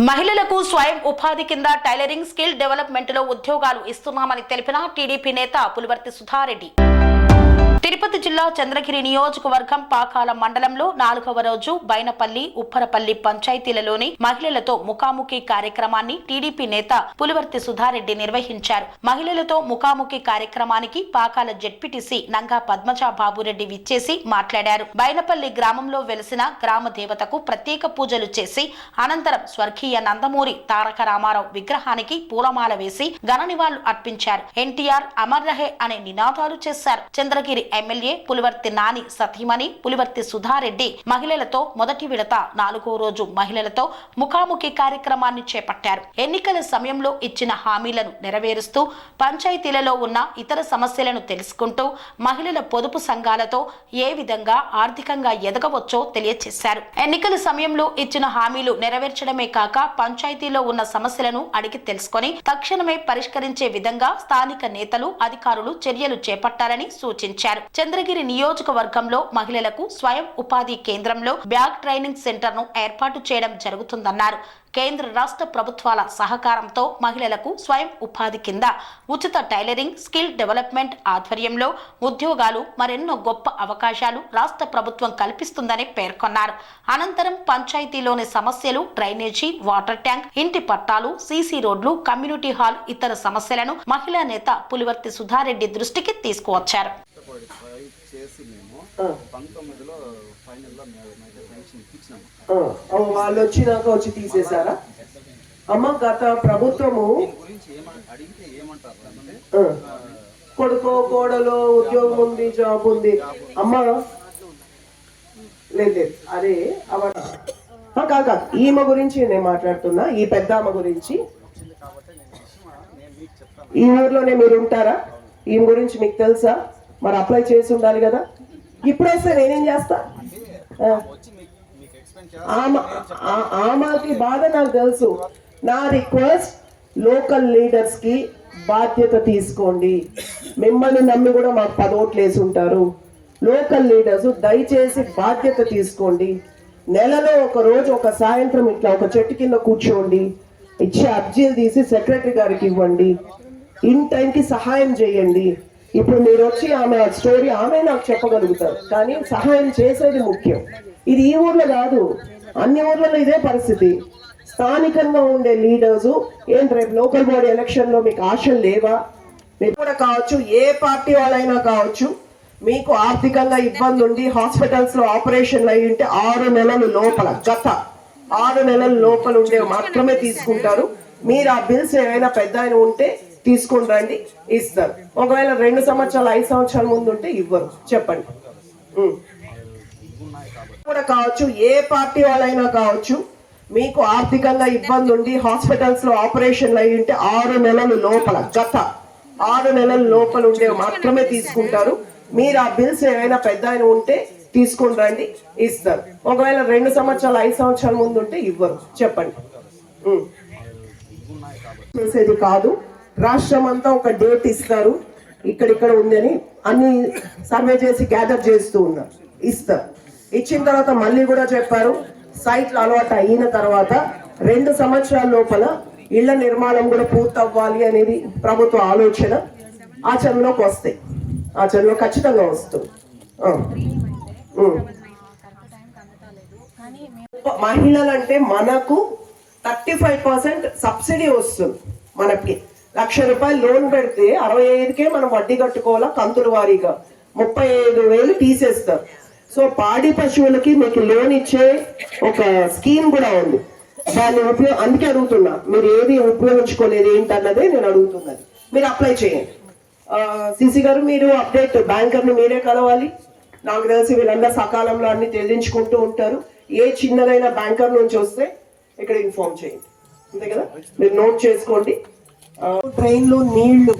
మహిళలకు స్వయం ఉపాధి కింద టైలరింగ్ స్కిల్ డెవలప్మెంట్ లో ఉద్యోగాలు ఇస్తున్నామని తెలిపిన టీడీపీ నేత పులివర్తి సుధారెడ్డి. తిరుపతి జిల్లా చంద్రగిరి నియోజకవర్గం పాకాల మండలంలో 4వ రోజు బైనపల్లి, ఉప్పరపల్లి పంచాయతీలలోని మహిళలతో ముఖాముఖి కార్యక్రమాన్ని టీడీపీ నేత పులివర్తి సుధారెడ్డి నిర్వహించారు. మహిళలతో ముఖాముఖి కార్యక్రమానికి పాకాల జెడ్పీటీసీ నంగా పద్మజ బాబురెడ్డి విచ్చేసి మాట్లాడారు. బైనపల్లి గ్రామంలో వెలిసిన గ్రామ దేవతకు ప్రత్యేక పూజలు చేసి అనంతరం స్వర్గీయ నందమూరి తారక రామారావు విగ్రహానికి పూలమాల వేసి ఘన నివాళులు అర్పించారు. ఎన్టీఆర్ అమర్ రహే అనే నినాదాలు చేశారు. చంద్రగిరి ఎమ్మెల్యే పులివర్తి నాని సతీమణి పులివర్తి సుధారెడ్డి మహిళలతో మొదటి విడత 4వ రోజు మహిళలతో ముఖాముఖి కార్యక్రమాన్ని చేపట్టారు. ఎన్నికల సమయంలో ఇచ్చిన హామీలను నెరవేరుస్తూ పంచాయతీలలో ఉన్న ఇతర సమస్యలను తెలుసుకుంటూ మహిళల పొదుపు సంఘాలతో ఏ విధంగా ఆర్థికంగా ఎదగవచ్చో తెలియజేశారు. ఎన్నికల సమయంలో ఇచ్చిన హామీలు నెరవేర్చడమే కాక పంచాయతీలో ఉన్న సమస్యలను అడిగి తెలుసుకొని తక్షణమే పరిష్కరించే విధంగా స్థానిక నేతలు, అధికారులు చర్యలు చేపట్టాలని సూచించారు. చంద్రగిరి నియోజకవర్గంలో మహిళలకు స్వయం ఉపాధి కేంద్రంలో బ్యాగ్ ట్రైనింగ్ సెంటర్ ను ఏర్పాటు చేయడం జరుగుతుందన్నారు. కేంద్ర రాష్ట్ర ప్రభుత్వాల సహకారంతో మహిళలకు స్వయం ఉపాధి కింద ఉచిత టైలరింగ్ స్కిల్ డెవలప్మెంట్ ఆధ్వర్యంలో ఉద్యోగాలు, మరెన్నో గొప్ప అవకాశాలు రాష్ట్ర ప్రభుత్వం కల్పిస్తుందని పేర్కొన్నారు. అనంతరం పంచాయతీలోని సమస్యలు, డ్రైనేజీ, వాటర్ ట్యాంక్, ఇంటి పట్టాలు, సీసీ రోడ్లు, కమ్యూనిటీ హాల్, ఇతర సమస్యలను మహిళా నేత పులివర్తి సుధారెడ్డి దృష్టికి తీసుకువచ్చారు. వాళ్ళు వచ్చినాక వచ్చి తీసేశారా అమ్మ? గత ప్రభుత్వము కొడుకో కోడలో ఉద్యోగం ఉంది, జాబ్ ఉంది అమ్మ. లేదు అరే కాక ఈమె గురించి నేను మాట్లాడుతున్నా, ఈ పెద్ద అమ్మ గురించి. ఈ ఊర్లోనే మీరు ఉంటారా? ఈమె గురించి మీకు తెలుసా? మరి అప్లై చేసి ఉండాలి కదా. ఇప్పుడు వస్తే నేనేం చేస్తా? ఆమెకి బాధ నాకు తెలుసు. నా రిక్వెస్ట్, లోకల్ లీడర్స్ కి బాధ్యత తీసుకోండి. మిమ్మల్ని నమ్మి కూడా మాకు 10 ఓట్లు వేసి ఉంటారు. లోకల్ లీడర్స్ దయచేసి బాధ్యత తీసుకోండి. నెలలో ఒక రోజు, ఒక సాయంత్రం ఇట్లా ఒక చెట్టు కింద కూర్చోండి, ఇచ్చే అర్జీలు తీసి సెక్రటరీ గారికి ఇవ్వండి, ఇన్ టైంకి సహాయం చేయండి. ఇప్పుడు మీరు వచ్చి ఆమె స్టోరీ ఆమె నాకు చెప్పగలుగుతారు, కానీ సహాయం చేసేది ముఖ్యం. ఇది ఈ ఊర్లో కాదు, అన్ని ఊర్లలో ఇదే పరిస్థితి. స్థానికంగా ఉండే లీడర్స్ ఏంటి, రేపు లోకల్ బాడీ ఎలక్షన్ లో మీకు ఆశలు లేవా? మీరు కూడా కావచ్చు, ఏ పార్టీ వాళ్ళైనా కావచ్చు, మీకు ఆర్థికంగా ఇబ్బంది ఉండి హాస్పిటల్స్ లో ఆపరేషన్లు అయ్యి ఉంటే 6 నెలల లోపల, గత 6 నెలల లోపల ఉండే మాత్రమే తీసుకుంటారు. మీరు ఆ బిల్స్ ఏమైనా పెద్ద ఉంటే తీసుకుని రండి, ఇస్తారు. ఒకవేళ 2 సంవత్సరాలు 5 సంవత్సరాల ముందు ఉంటే ఇవ్వరు. చెప్పండి. కూడా కావచ్చు, ఏ పార్టీ వాళ్ళైనా కావచ్చు, మీకు ఆర్థికంగా ఇబ్బంది ఉండి హాస్పిటల్స్ లో ఆపరేషన్లు అయ్యి ఉంటే 6 నెలల లోపల, గత 6 నెలల లోపల ఉండే మాత్రమే తీసుకుంటారు. మీరు ఆ బిల్స్ ఏమైనా పెద్ద ఉంటే తీసుకుని రండి, ఇస్తారు. ఒకవేళ 2 సంవత్సరాలు 5 సంవత్సరాల ముందు ఉంటే ఇవ్వరు. చెప్పండి. చేసేది కాదు, రాష్ట్రం అంతా ఒక డేట్ ఇస్తారు, ఇక్కడిక్కడ ఉందని అన్ని సర్వే చేసి గ్యాదర్ చేస్తూ ఉన్నారు, ఇస్తారు. ఇచ్చిన తర్వాత మళ్ళీ కూడా చెప్పారు, సైట్లు అలవాటు అయిన తర్వాత 2 సంవత్సరాల లోపల ఇళ్ల నిర్మాణం కూడా పూర్తవ్వాలి అనేది ప్రభుత్వ ఆలోచన. ఆచరణలోకి వస్తాయి, ఆచరణలో ఖచ్చితంగా వస్తుంది. మహిళలంటే మనకు 35% సబ్సిడీ వస్తుంది. మనకి 1,00,000 రూపాయలు లోన్ పెడితే 65కే మనం వడ్డీ కట్టుకోవాలా, కంతుల వారీగా 35,000 తీసేస్తారు. సో పాడి పశువులకి మీకు లోన్ ఇచ్చే ఒక స్కీమ్ కూడా ఉంది. దాన్ని అందుకే అడుగుతున్నా, మీరు ఏది ఉపయోగించుకోలేదు ఏంటన్నదే నేను అడుగుతున్నది. మీరు అప్లై చేయండి. సిసి గారు, మీరు అప్డేట్ బ్యాంకర్ని మీరే కలవాలి. నాకు తెలిసి వీళ్ళందరూ సకాలంలో అన్ని చెల్లించుకుంటూ ఉంటారు. ఏ చిన్నదైన బ్యాంకర్ నుంచి వస్తే ఇక్కడ ఇన్ఫార్మ్ చేయండి, అంతే కదా. మీరు నోట్ చేసుకోండి. ట్రైన్లు, నీళ్లు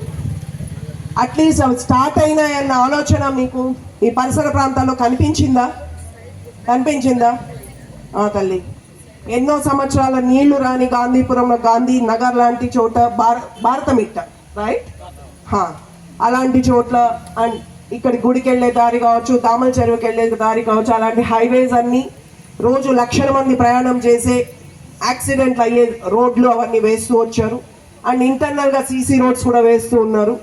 అట్లీస్ట్ అవి స్టార్ట్ అయినాయన్న ఆలోచన మీకు ఈ పరిసర ప్రాంతాల్లో కనిపించిందా? తల్లి, ఎన్నో సంవత్సరాల నీళ్లు రాని గాంధీపురంలో, గాంధీ నగర్ లాంటి చోట, భారతమిట్ట రైట్, అలాంటి చోట్ల, అండ్ ఇక్కడ గుడికి వెళ్ళే దారి కావచ్చు, దామల చెరువుకి వెళ్ళే దారి కావచ్చు, అలాంటి హైవేస్ అన్ని రోజు 1,00,000 మంది ప్రయాణం చేసే యాక్సిడెంట్లు అయ్యే రోడ్లు అవన్నీ వేస్తూ వచ్చారు. అండ్ ఇంటర్నల్గా సీసీ రోడ్స్ కూడా వేస్తూ ఉన్నారు.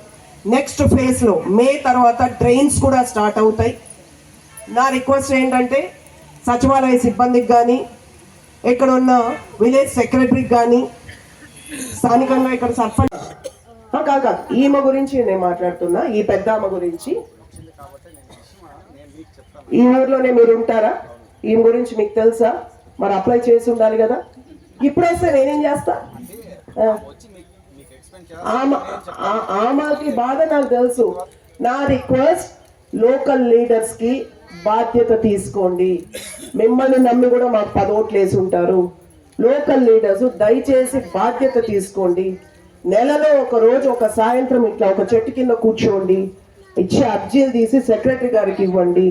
నెక్స్ట్ ఫేజ్లో మే తర్వాత ట్రైన్స్ కూడా స్టార్ట్ అవుతాయి. నా రిక్వెస్ట్ ఏంటంటే సచివాలయ సిబ్బందికి కానీ, ఇక్కడ ఉన్న విలేజ్ సెక్రటరీకి కానీ, స్థానికంగా ఇక్కడ సర్పంచ్ కాక ఈమె గురించి నేను మాట్లాడుతున్నా, ఈ పెద్ద ఆమె గురించి. ఈ ఊర్లోనే మీరు ఉంటారా? ఈమె గురించి మీకు తెలుసా? మరి అప్లై చేసి ఉండాలి కదా. ఇప్పుడు వస్తే నేనేం చేస్తా? ఆమెకి బాధ నాకు తెలుసు. నా రిక్వెస్ట్, లోకల్ లీడర్స్ కి బాధ్యత తీసుకోండి. మిమ్మల్ని నమ్మి కూడా మాకు 10 ఓట్లు వేసి ఉంటారు. లోకల్ లీడర్స్ దయచేసి బాధ్యత తీసుకోండి. నెలలో ఒక రోజు ఒక సాయంత్రం ఇట్లా ఒక చెట్టు కింద కూర్చోండి, ఇచ్చే అర్జీలు తీసి సెక్రటరీ గారికి ఇవ్వండి,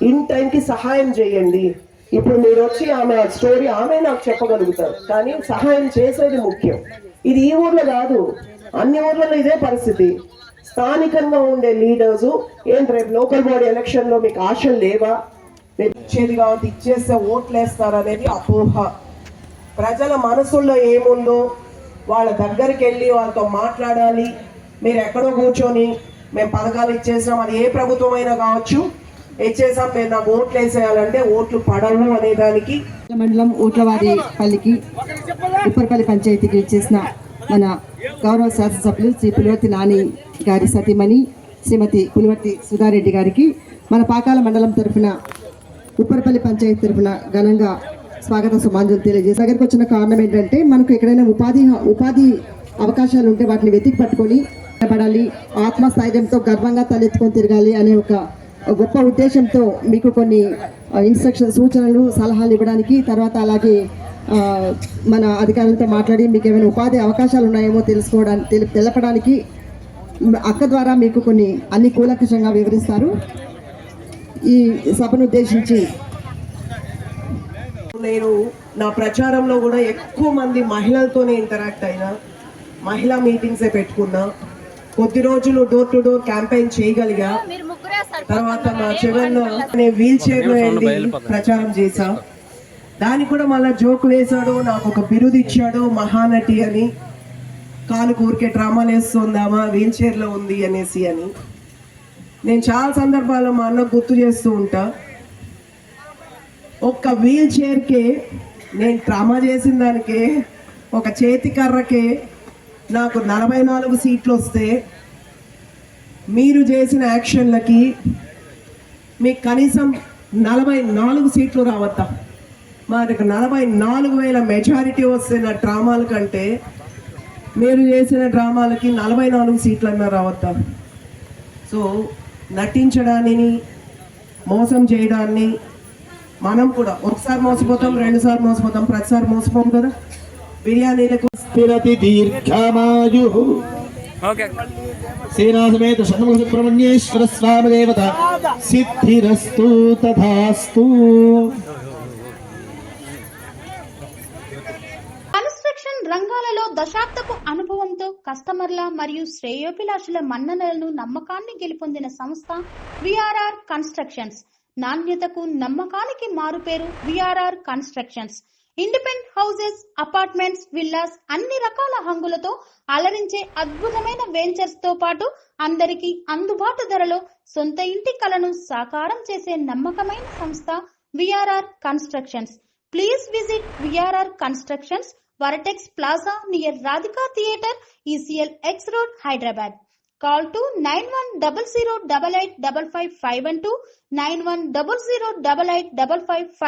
ఇన్ టైంకి సహాయం చేయండి. ఇప్పుడు మీరు వచ్చి ఆమె స్టోరీ ఆమె నాకు చెప్పగలుగుతారు, కానీ సహాయం చేసేది ముఖ్యం. ఇది ఈ ఊర్లో కాదు, అన్ని ఊర్లలో ఇదే పరిస్థితి. స్థానికంగా ఉండే లీడర్స్ ఏంటి రేపు లోకల్ బాడీ ఎలక్షన్ లో మీకు ఆశలు లేవా? రేపు ఇచ్చేది కాబట్టి ఇచ్చేస్తే ఓట్లు వేస్తారనేది అపోహ. ప్రజల మనసుల్లో ఏముందో వాళ్ళ దగ్గరికి వెళ్ళి వాళ్ళతో మాట్లాడాలి. మీరు ఎక్కడో కూర్చొని మేము పథకాలు ఇచ్చేసాం, అది ఏ ప్రభుత్వం అయినా కావచ్చు, ఇచ్చేసాం మీరు నాకు ఓట్లు వేసేయాలంటే ఓట్లు పడవు అనేదానికి మండలం ఊట్లవారిపల్లికి ఉప్పరపల్లి పంచాయతీకి ఇచ్చేసిన మన గౌరవ శాసనసభ్యులు శ్రీ పులివర్తి నాని గారి సతీమణి శ్రీమతి పులివర్తి సుధారెడ్డి గారికి మన పాకాల మండలం తరఫున, ఉప్పరపల్లి పంచాయతీ తరఫున ఘనంగా స్వాగత సుమాంజలు తెలియజేసి దగ్గరికి వచ్చిన కారణం ఏంటంటే, మనకు ఎక్కడైనా ఉపాధి అవకాశాలు ఉంటే వాటిని వెతికి పట్టుకొని నిలబడాలి, ఆత్మస్థైర్యంతో గర్వంగా తలెత్తుకొని తిరగాలి అనే ఒక గొప్ప ఉద్దేశంతో మీకు కొన్ని సూచనలు సలహాలు ఇవ్వడానికి, తర్వాత అలాగే మన అధికారులతో మాట్లాడి మీకు ఏమైనా ఉపాధి అవకాశాలు ఉన్నాయేమో తెలపడానికి అక్క ద్వారా మీకు కొన్ని అన్ని కూలంకషంగా వివరిస్తారు. ఈ సభను ఉద్దేశించి నేను నా ప్రచారంలో కూడా ఎక్కువ మంది మహిళలతోనే ఇంటరాక్ట్ అయినా, మహిళా మీటింగ్సే పెట్టుకున్నా, కొద్ది రోజులు డోర్ టు డోర్ క్యాంపెయిన్ చేయగలిగా. తర్వాత మా చివరిలో నేను వీల్ చైర్ లో వెళ్ళి ప్రచారం చేశా. దానికి కూడా మళ్ళీ జోక్ వేశాడు, నాకు ఒక బిరుదు ఇచ్చాడు మహానటి అని. కాలు ఊరికే డ్రామాలు వేస్తుందామా వీల్ చైర్ లో ఉంది అనేసి అని. నేను చాలా సందర్భాల్లో మా అన్న గుర్తు చేస్తూ ఉంటా, ఒక్క వీల్ చైర్కే నేను డ్రామా చేసిన దానికే, ఒక చేతి కర్రకే నాకు 44 సీట్లు వస్తే, మీరు చేసిన యాక్షన్లకి మీకు కనీసం 44 సీట్లు రావద్దా? మరి 44,000 మెజారిటీ వస్తే నా డ్రామాల కంటే మీరు చేసిన డ్రామాలకి 44 సీట్లు అన్నా రావద్దా? సో నటించడాన్ని, మోసం చేయడాన్ని మనం కూడా ఒకసారి మోసపోతాం, 2 సార్లు మోసపోతాం, ప్రతిసారి మోసపోం కదా. బిర్యానీలకు స్థిరతి దీర్ఘమాయు సేనాసమేత షణ్ముఖ సుబ్రహ్మణ్యేశ్వర స్వామి దేవత సిద్ధిరస్తు తథాస్తు. కన్స్ట్రక్షన్ రంగాలలో దశాబ్దపు అనుభవంతో కస్టమర్ల మరియు శ్రేయోభిలాషుల మన్ననలను, నమ్మకాన్ని గెలుపొందిన సంస్థ విఆర్ఆర్ కన్స్ట్రక్షన్స్. నాణ్యతకు, నమ్మకానికి మారుపేరు VRR constructions. Independent houses, apartments, villas అన్ని రకాల హంగులతో అలరించే అద్భుతమైన వెంచర్స్ తో పాటు అందరికీ అందుబాటు ధరలో సొంత ఇంటి కలను సాకారం చేసే నమ్మకమైన సంస్థ VRR constructions. Please visit VRR constructions, వరటెక్స్ plaza near Radhika theatre, ECL X Road, Hyderabad. Call to 910088555512, 9100885555.